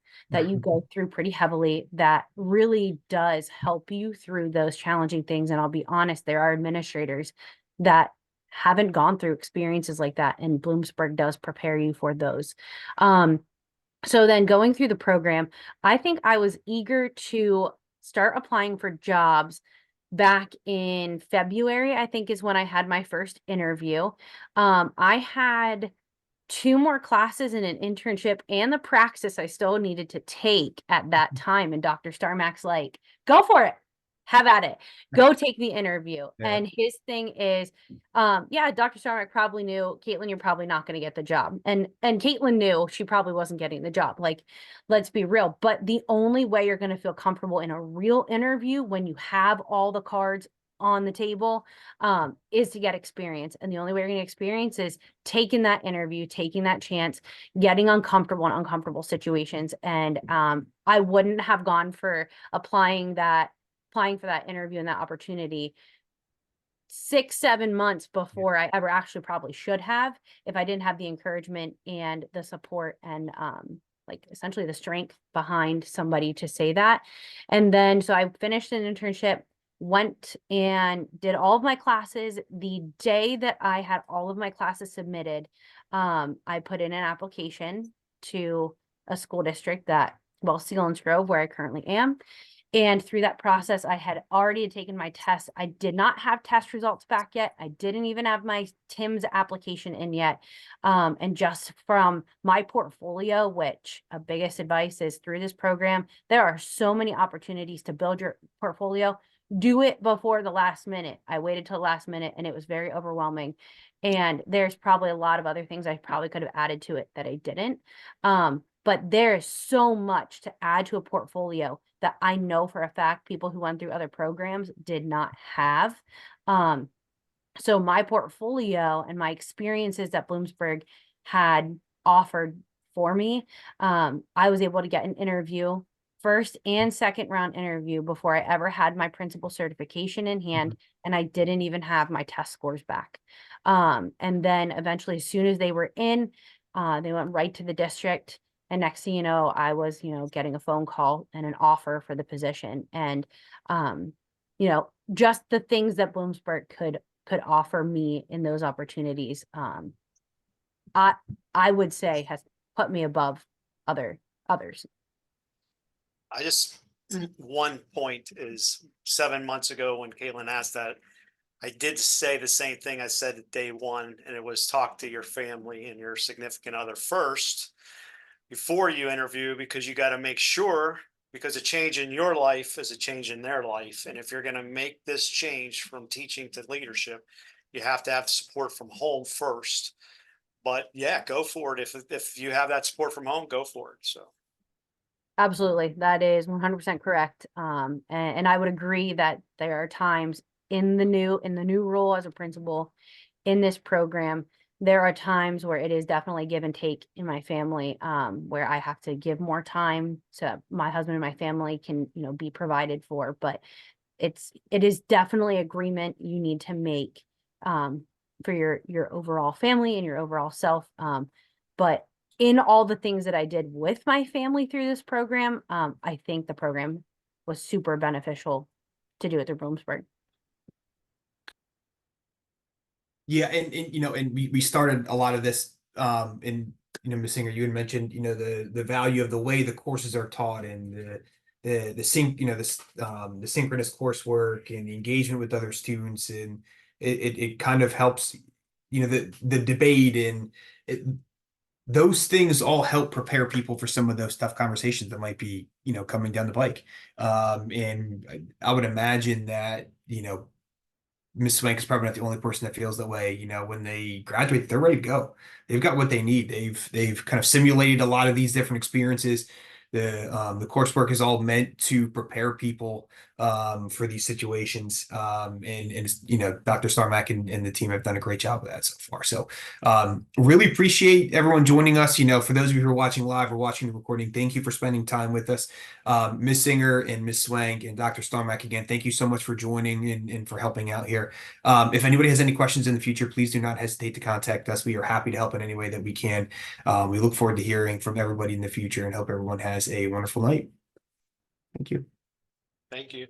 you go through pretty heavily that really does help you through those challenging things. And I'll be honest, there are administrators that haven't gone through experiences like that, and Bloomsburg does prepare you for those. So then going through the program, I think I was eager to start applying for jobs back in February, I think is when I had my first interview. I had 2 more classes and an internship and the praxis I still needed to take at that time. And Dr. Starmack's like, go for it. Have at it. Go take the interview. Yeah. And his thing is, Dr. Starmack probably knew, Caitlin, you're probably not going to get the job. And Caitlin knew she probably wasn't getting the job. Like, let's be real. But the only way you're going to feel comfortable in a real interview when you have all the cards on the table, is to get experience. And the only way you're going to experience is taking that interview, taking that chance, getting uncomfortable in uncomfortable situations. And I wouldn't have gone for applying for that interview and that opportunity 6-7 months before I ever actually probably should have, if I didn't have the encouragement and the support and like essentially the strength behind somebody to say that. And then so I finished an internship, went and did all of my classes. The day that I had all of my classes submitted, I put in an application to a school district Sealands Grove, where I currently am. And through that process, I had already taken my test. I did not have test results back yet. I didn't even have my TIMS application in yet. And just from my portfolio, which a biggest advice is through this program, there are so many opportunities to build your portfolio. Do it before the last minute. I waited till the last minute and it was very overwhelming. And there's probably a lot of other things I probably could have added to it that I didn't. But there is so much to add to a portfolio that I know for a fact people who went through other programs did not have. So my portfolio and my experiences that Bloomsburg had offered for me. I was able to get an interview, first and second round interview, before I ever had my principal certification in hand, and I didn't even have my test scores back. And then eventually, as soon as they were in, they went right to the district. And next thing you know, I was, getting a phone call and an offer for the position. And, just the things that Bloomsburg could offer me in those opportunities, I would say has put me above others. I just, one point is 7 months ago when Caitlin asked that, I did say the same thing I said at day one, and it was talk to your family and your significant other first before you interview, because you got to make sure, because a change in your life is a change in their life. And if you're going to make this change from teaching to leadership, you have to have support from home first. But yeah, go for it. If you have that support from home, go for it. So. Absolutely. That is 100% correct. And I would agree that there are times in the new role as a principal in this program, there are times where it is definitely give and take in my family, where I have to give more time so my husband and my family can, be provided for. But it is definitely agreement you need to make, for your overall family and your overall self. But in all the things that I did with my family through this program, I think the program was super beneficial to do it through Bloomsburg. Yeah, and we started a lot of this, and Ms. Singer, you had mentioned, the value of the way the courses are taught, and the synchronous coursework and the engagement with other students, and it kind of helps, the debate, and those things all help prepare people for some of those tough conversations that might be, coming down the pike. And I would imagine that, Ms. Swank is probably not the only person that feels that way. When they graduate, they're ready to go. They've got what they need. They've kind of simulated a lot of these different experiences. The coursework is all meant to prepare people for these situations. And Dr. Starmack and the team have done a great job of that so far. So really appreciate everyone joining us. For those of you who are watching live or watching the recording, thank you for spending time with us. Ms. Singer and Ms. Swank and Dr. Starmack, again, thank you so much for joining and for helping out here. If anybody has any questions in the future, please do not hesitate to contact us. We are happy to help in any way that we can. We look forward to hearing from everybody in the future and hope everyone has a wonderful night. Thank you. Thank you.